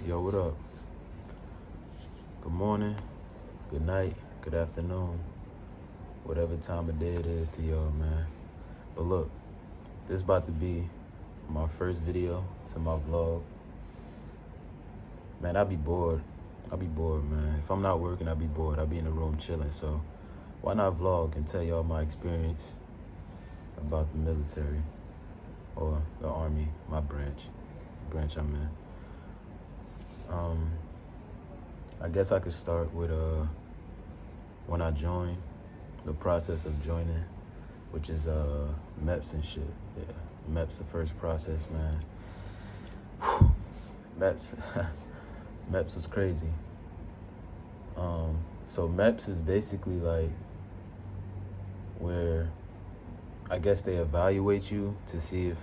Yo, what up? Good morning, good night, good afternoon, whatever time of day it is to y'all, man. But look, this about to be my first video to my vlog. Man, I'll be bored, man. If I'm not working, I'll be bored. I'll be in the room chilling. So why not vlog and tell y'all my experience about the military or the Army, my branch I'm in. I guess I could start with when I joined, the process of joining, which is MEPS and shit. Yeah, MEPS the first process, man. Whew. MEPS, MEPS was crazy. So MEPS is basically like where I guess they evaluate you to see if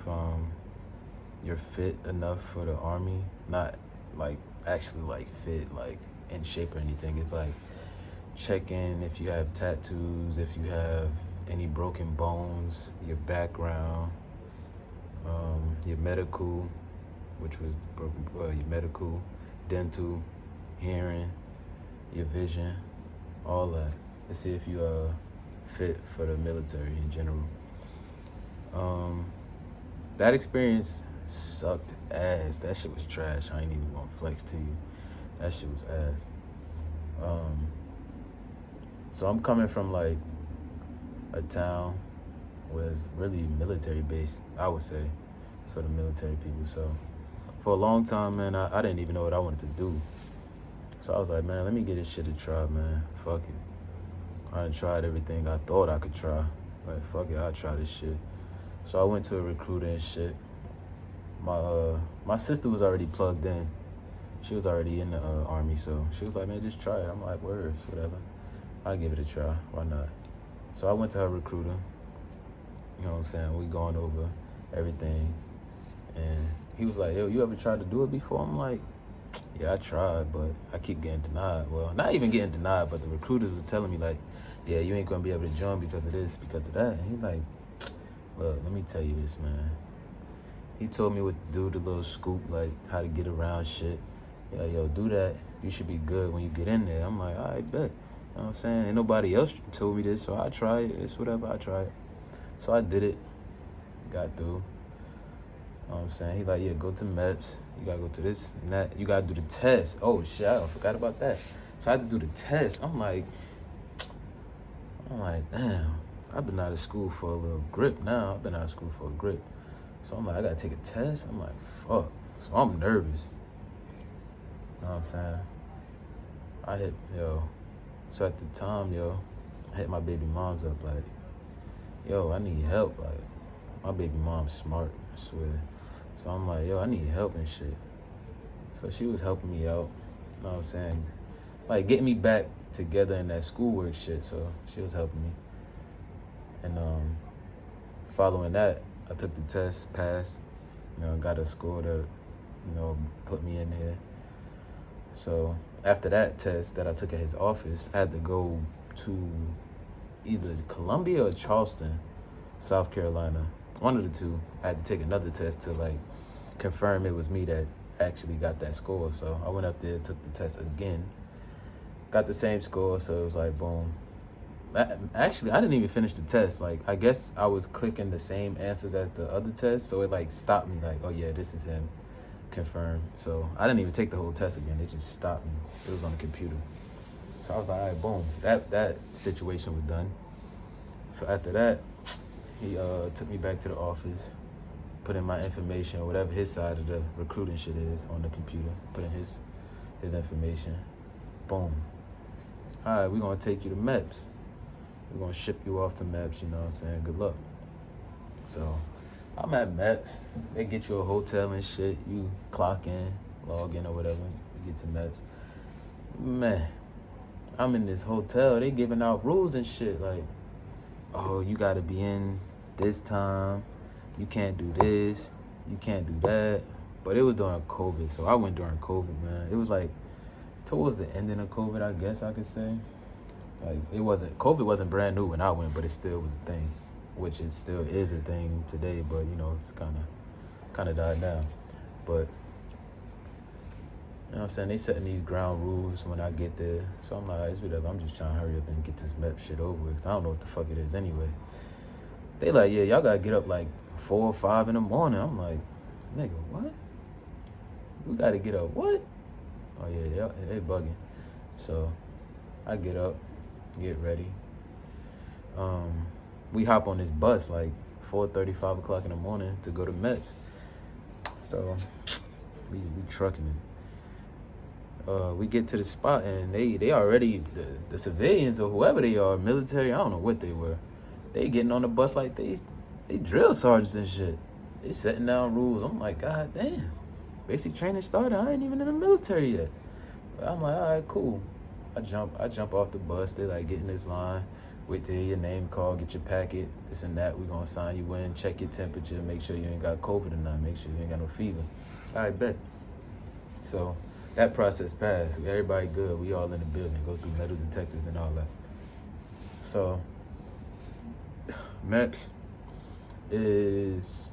you're fit enough for the Army. Not like actually like fit, like in shape or anything. It's like checking if you have tattoos, if you have any broken bones, your background, your medical, which was broken, your medical, dental, hearing, your vision, all that, to see if you are fit for the military in general. That experience sucked ass. That shit was trash. I ain't even gonna flex to you. That shit was ass. So I'm coming from like a town where it's really military based, I would say. It's for the military people. So for a long time, man, I didn't even know what I wanted to do. So I was like, man, let me get this shit a try, man. Fuck it. I done tried everything I thought I could try. Like, fuck it, I'll try this shit. So I went to a recruiter and shit. My sister was already plugged in. She was already in the Army, so she was like, man, just try it. I'm like, words, whatever. I'll give it a try. Why not? So I went to her recruiter. You know what I'm saying? We going over everything. And he was like, yo, you ever tried to do it before? I'm like, yeah, I tried, but I keep getting denied. Well, not even getting denied, but the recruiters was telling me like, yeah, you ain't gonna be able to join because of this, because of that. And he's like, look, let me tell you this, man. He told me what to do, the little scoop, like how to get around shit. Yeah, yo, do that. You should be good when you get in there. I'm like, all right, bet. You know what I'm saying? Ain't nobody else told me this, so I tried it. It's whatever, I tried. So I did it. Got through. You know what I'm saying? He like, yeah, go to MEPS. You gotta go to this and that. You gotta do the test. Oh, shit, I forgot about that. So I had to do the test. I'm like, damn. I've been out of school for a little grip now. I've been out of school for a grip. So I'm like, I gotta take a test. I'm like, fuck. So I'm nervous. You know what I'm saying? So at the time, I hit my baby moms up like, yo, I need help. Like, my baby mom's smart, I swear. So I'm like, yo, I need help and shit. So she was helping me out, you know what I'm saying? Like, getting me back together in that schoolwork shit. So she was helping me. And following that, I took the test, passed, got a score that, put me in here. So after that test that I took at his office, I had to go to either Columbia or Charleston, South Carolina. One of the two. I had to take another test to like confirm it was me that actually got that score. So I went up there, took the test again, got the same score. So it was like, boom. Actually, I didn't even finish the test. Like, I guess I was clicking the same answers as the other test. So it like stopped me like, oh yeah, this is him. Confirmed. So I didn't even take the whole test again. It just stopped me. It was on the computer. So I was like, all right, boom. That situation was done. So after that, he took me back to the office, put in my information, whatever his side of the recruiting shit is on the computer, put in his information. Boom. All right, we're going to take you to MEPS. We're going to ship you off to MEPS, you know what I'm saying? Good luck. So I'm at MEPS. They get you a hotel and shit. You clock in, log in or whatever. You get to MEPS. Man, I'm in this hotel. They giving out rules and shit. Like, oh, you got to be in this time. You can't do this. You can't do that. But it was during COVID, so I went during COVID, man. It was like towards the ending of COVID, I guess I could say. Like, COVID wasn't brand new when I went, but it still was a thing. Which it still is a thing today, but it's kind of died down. But what I'm saying? They setting these ground rules when I get there. So I'm like, it's whatever. I'm just trying to hurry up and get this MEPS shit over with, because I don't know what the fuck it is anyway. They like, yeah, y'all gotta get up like 4 or 5 in the morning. I'm like, nigga, what? We gotta get up what? Oh yeah, they bugging. So I get up, get ready. We hop on this bus like 4:30, 5 o'clock in the morning to go to MEPS. So we trucking it. We get to the spot and they already, the civilians or whoever they are, military, I don't know what they were. They getting on the bus like they drill sergeants and shit. They setting down rules. I'm like, God damn. Basic training started. I ain't even in the military yet. But I'm like, all right, cool. I jump off the bus. They like, get in this line. Wait till your name call, get your packet, this and that. We gonna sign you in, check your temperature, make sure you ain't got COVID or not, make sure you ain't got no fever. All right, bet. So that process passed. Everybody good. We all in the building. Go through metal detectors and all that. So MEPS is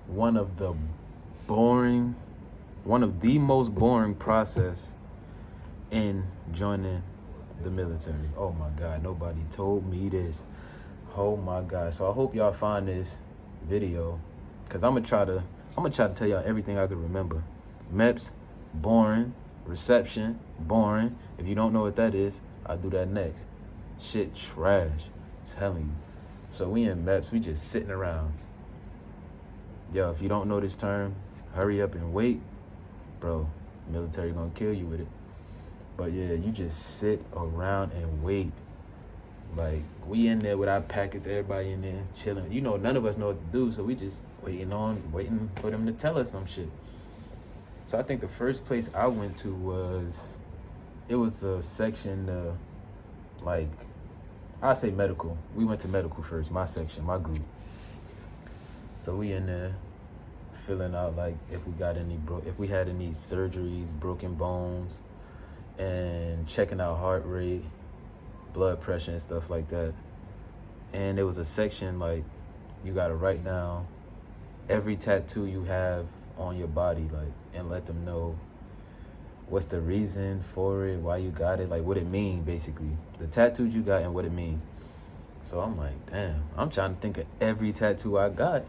one of the most boring process in joining the military. Oh my God, nobody told me this. Oh my God. So I hope y'all find this video, because I'm gonna try to tell y'all everything I could remember. MEPS, boring. Reception, boring. If you don't know what that is, I'll do that next. Shit trash, I'm telling you. So we in MEPS, we just sitting around. Yo, if you don't know this term, hurry up and wait. Bro, military gonna kill you with it. But yeah, you just sit around and wait. Like, we in there with our packets, everybody in there chilling. You know, none of us know what to do, so we just waiting for them to tell us some shit. So I think the first place I went to was a section, like, I say medical. We went to medical first, my section, my group. So we in there filling out like if we had any surgeries, broken bones, and checking out heart rate, blood pressure and stuff like that. And there was a section like you gotta write down every tattoo you have on your body, like, and let them know what's the reason for it, why you got it, like what it mean, basically. The tattoos you got and what it mean. So I'm like, damn, I'm trying to think of every tattoo I got.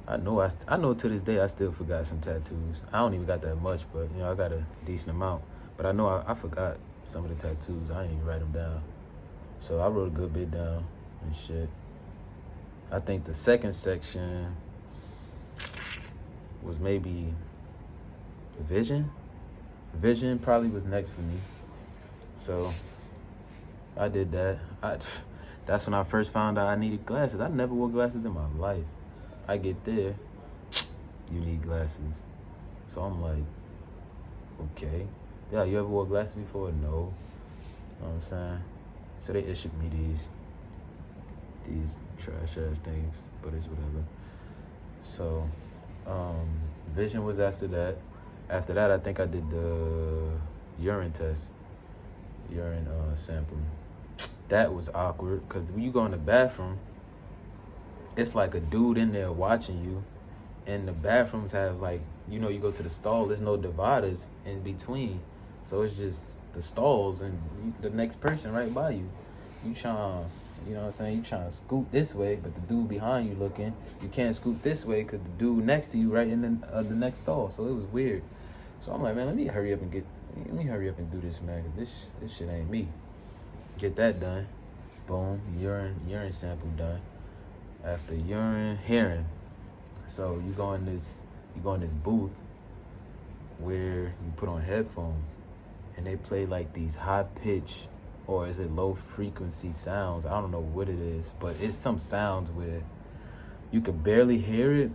I know to this day I still forgot some tattoos. I don't even got that much, but you know, I got a decent amount. But I know I forgot some of the tattoos. I didn't even write them down. So I wrote a good bit down and shit. I think the second section was maybe vision. Vision probably was next for me. So I did that. That's when I first found out I needed glasses. I never wore glasses in my life. I get there, you need glasses. So I'm like, okay. Yeah, you ever wore glasses before? No. You know what I'm saying? So they issued me these trash ass things, but it's whatever. So vision was after that. After that, I think I did the urine test, urine sample. That was awkward, because when you go in the bathroom, it's like a dude in there watching you, and the bathrooms have, like, you know, you go to the stall, there's no dividers in between, so it's just the stalls and the next person right by you. You trying, you know what I'm saying, you trying to scoot this way, but the dude behind you looking, you can't scoot this way because the dude next to you right in the next stall. So it was weird. So I'm like, man, let me hurry up and do this, man, because this shit ain't me. Get that done. Boom, urine sample done. After urine, hearing. So you go in this booth where you put on headphones and they play like these high pitch, or is it low frequency sounds? I don't know what it is, but it's some sounds where you could barely hear it,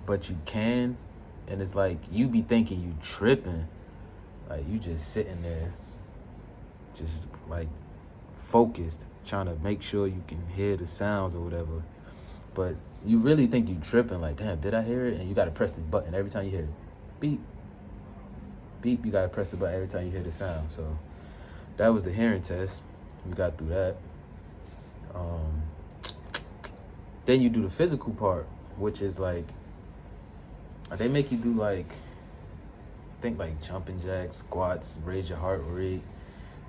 but you can. And it's like you be thinking you tripping. Like you just sitting there, just like focused, trying to make sure you can hear the sounds or whatever. But you really think you tripping, like, damn, did I hear it? And you gotta press this button every time you hear it. Beep. Beep, you gotta press the button every time you hear the sound. So that was the hearing test. We got through that. Then you do the physical part, which is like, they make you do like think like jumping jacks, squats, raise your heart rate.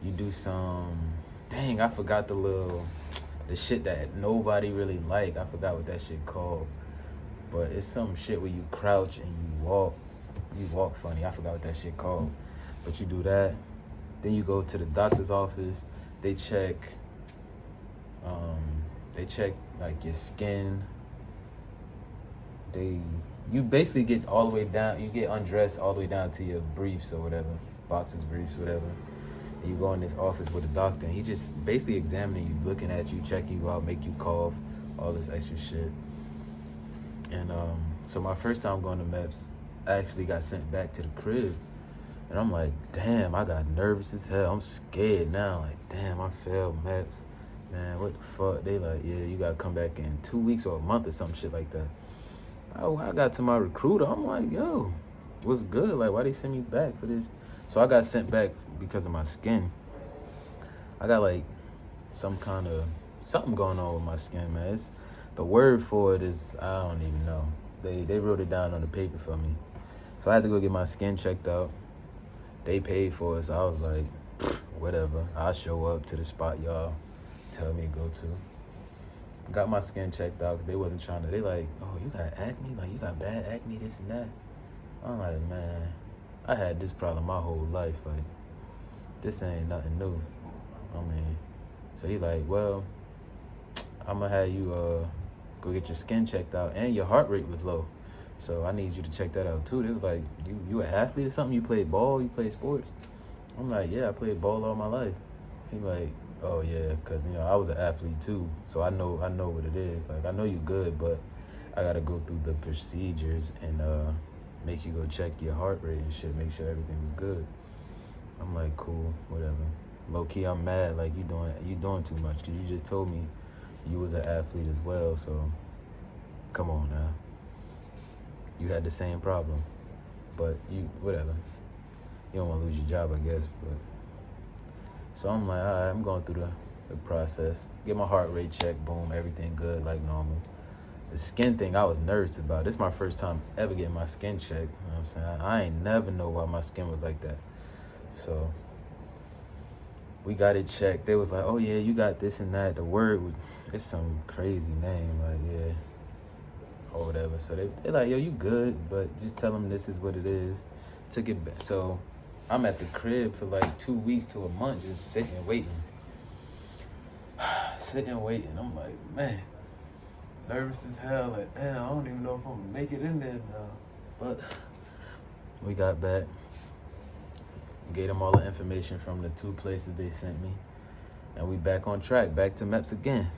You do some, dang, I forgot the shit that nobody really like. I forgot what that shit called. But it's some shit where you crouch and you walk funny. I forgot what that shit called. But you do that. Then you go to the doctor's office. They check like your skin. You basically get all the way down, you get undressed all the way down to your briefs or whatever, boxers, briefs, whatever. And you go in this office with a doctor and he just basically examining you, looking at you, checking you out, make you cough, all this extra shit. And so my first time going to MEPS, I actually got sent back to the crib. And I'm like, damn, I got nervous as hell. I'm scared now. Like, damn, I failed MEPS. Man, what the fuck? They like, yeah, you gotta come back in 2 weeks or a month or some shit like that. I got to my recruiter. I'm like, yo, what's good? Like, why they send me back for this? So I got sent back because of my skin. I got like something going on with my skin, man. The word for it is, I don't even know. They wrote it down on the paper for me. So I had to go get my skin checked out. They paid for it, so I was like, whatever. I'll show up to the spot y'all tell me to go to. Got my skin checked out because they wasn't trying to. They like, oh, you got acne? Like, you got bad acne, this and that. I'm like, man, I had this problem my whole life. Like, this ain't nothing new. I mean, so he like, well, I'm going to have you go get your skin checked out, and your heart rate was low. So I need you to check that out too. They was like, you an athlete or something? You played ball? You played sports? I'm like, yeah, I played ball all my life. He like, oh yeah, cause I was an athlete too, so I know what it is. Like, I know you good, but I gotta go through the procedures and make you go check your heart rate and shit, make sure everything was good. I'm like, cool, whatever. Low key, I'm mad. Like, you doing too much, cause you just told me you was an athlete as well. So come on now. You had the same problem, but whatever. You don't want to lose your job, I guess. But so I'm like, all right, I'm going through the process. Get my heart rate checked, boom, everything good like normal. The skin thing, I was nervous about. This is my first time ever getting my skin checked. You know what I'm saying? I ain't never know why my skin was like that. So we got it checked. They was like, oh yeah, you got this and that. The word, it's some crazy name, like, yeah, or whatever. So they like, yo, you good, but just tell them this is what it is. Took it back. So I'm at the crib for like 2 weeks to a month, just sitting and waiting. I'm like, man, nervous as hell. Like, damn, I don't even know if I'm gonna make it in there now. But we got back. Gave them all the information from the 2 places they sent me. And we back on track, back to MEPS again.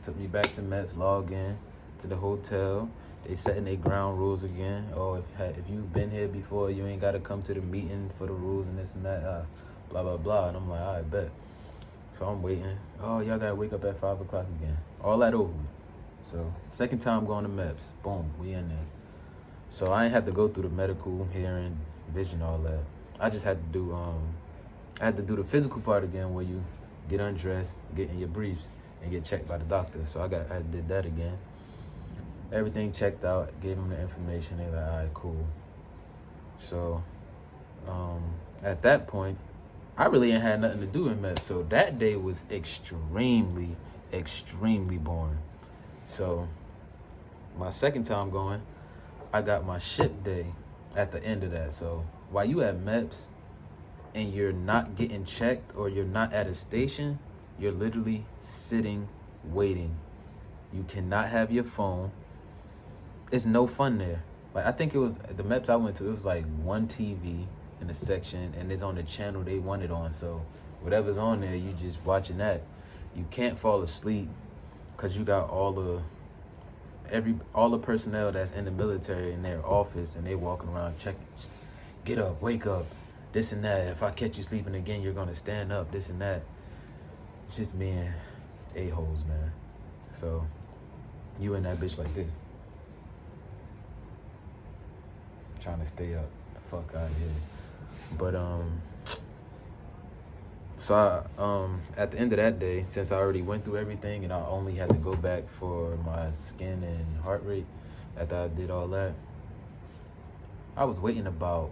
Took me back to MEPS, log in to the hotel. They setting their ground rules again. Oh, if you've been here before, you ain't got to come to the meeting for the rules and this and that, blah, blah, blah. And I'm like, all right, bet. So I'm waiting. Oh, y'all got to wake up at 5 o'clock again. All that over with. So second time going to MEPS. Boom, we in there. So I ain't had to go through the medical, hearing, vision, all that. I just had to do the physical part again where you get undressed, get in your briefs, and get checked by the doctor. So I did that again. Everything checked out, gave them the information. They like, all right, cool. So at that point, I really ain't had nothing to do in MEPS. So that day was extremely, extremely boring. So my second time going, I got my ship day at the end of that. So while you at MEPS and you're not getting checked or you're not at a station, you're literally sitting, waiting. You cannot have your phone. It's no fun there. Like, I think it was the MEPS I went to, it was like one TV in a section and it's on the channel they want it on. So whatever's on there, you just watching that. You can't fall asleep because you got all the personnel that's in the military in their office and they walking around checking, get up, wake up, this and that. If I catch you sleeping again, you're gonna stand up, this and that. Just being a-holes, man. So you in that bitch like this. Trying to stay up, fuck out of here. But so at the end of that day, since I already went through everything and I only had to go back for my skin and heart rate after I did all that, I was waiting about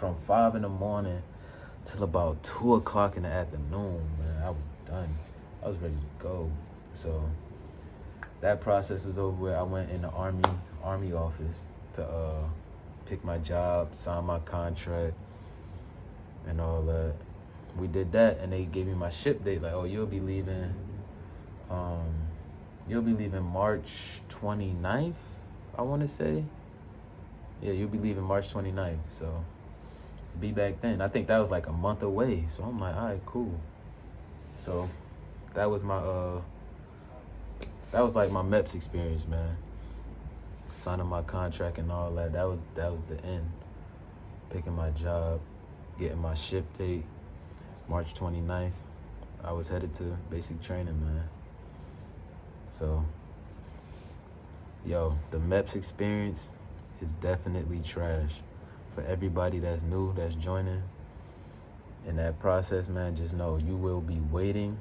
from 5 in the morning till about 2 o'clock in the afternoon, man. I was done. I was ready to go. So that process was over with. I went in the army office to pick my job, sign my contract, and all that. We did that, and they gave me my ship date. Like, oh, you'll be leaving March 29th, I want to say. Yeah, you'll be leaving March 29th, so be back then. I think that was like a month away, so I'm like, all right, cool. So that was my like my MEPS experience, man. Signing my contract and all that. That was the end. Picking my job, getting my ship date, March 29th. I was headed to basic training, man. So, yo, the MEPS experience is definitely trash. For everybody that's new, that's joining in that process, man, just know you will be waiting.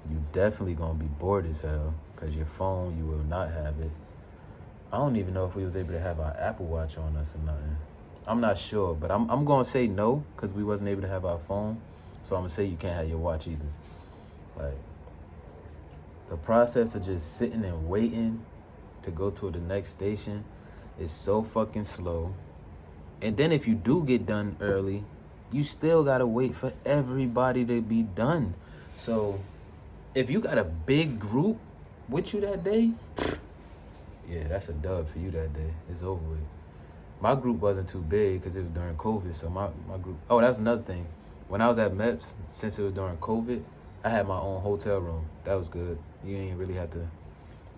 You definitely gonna be bored as hell, because your phone, you will not have it. I don't even know if we was able to have our Apple Watch on us or nothing. I'm not sure, but I'm gonna say no, because we wasn't able to have our phone. So I'm gonna say you can't have your watch either. Like, the process of just sitting and waiting to go to the next station is so fucking slow. And then if you do get done early, you still gotta wait for everybody to be done. So if you got a big group with you that day, yeah, that's a dub for you that day. It's over with. My group wasn't too big because it was during COVID, so my group... Oh, that's another thing. When I was at MEPS, since it was during COVID, I had my own hotel room. That was good. You ain't really have to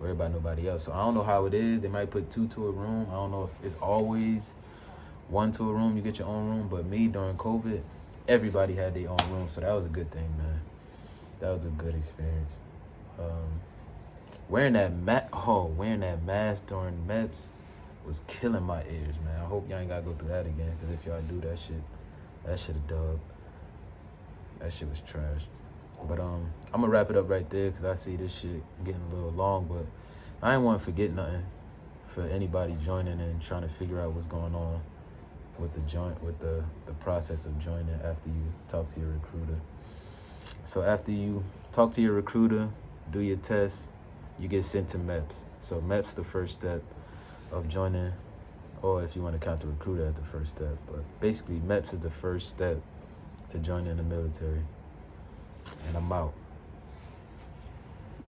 worry about nobody else. So I don't know how it is. They might put 2 to a room. I don't know if it's always 1 to a room. You get your own room. But me, during COVID, everybody had their own room. So that was a good thing, man. That was a good experience. Wearing that mask during MEPS was killing my ears, man. I hope y'all ain't gotta go through that again, because if y'all do that shit a dub. That shit was trash. But I'm gonna wrap it up right there, because I see this shit getting a little long, but I ain't want to forget nothing for anybody joining and trying to figure out what's going on with the process of joining after you talk to your recruiter. So after you talk to your recruiter, do your test, you get sent to MEPS. So MEPS is the first step of joining, or if you want to count the recruiter as the first step. But basically, MEPS is the first step to join in the military. And I'm out.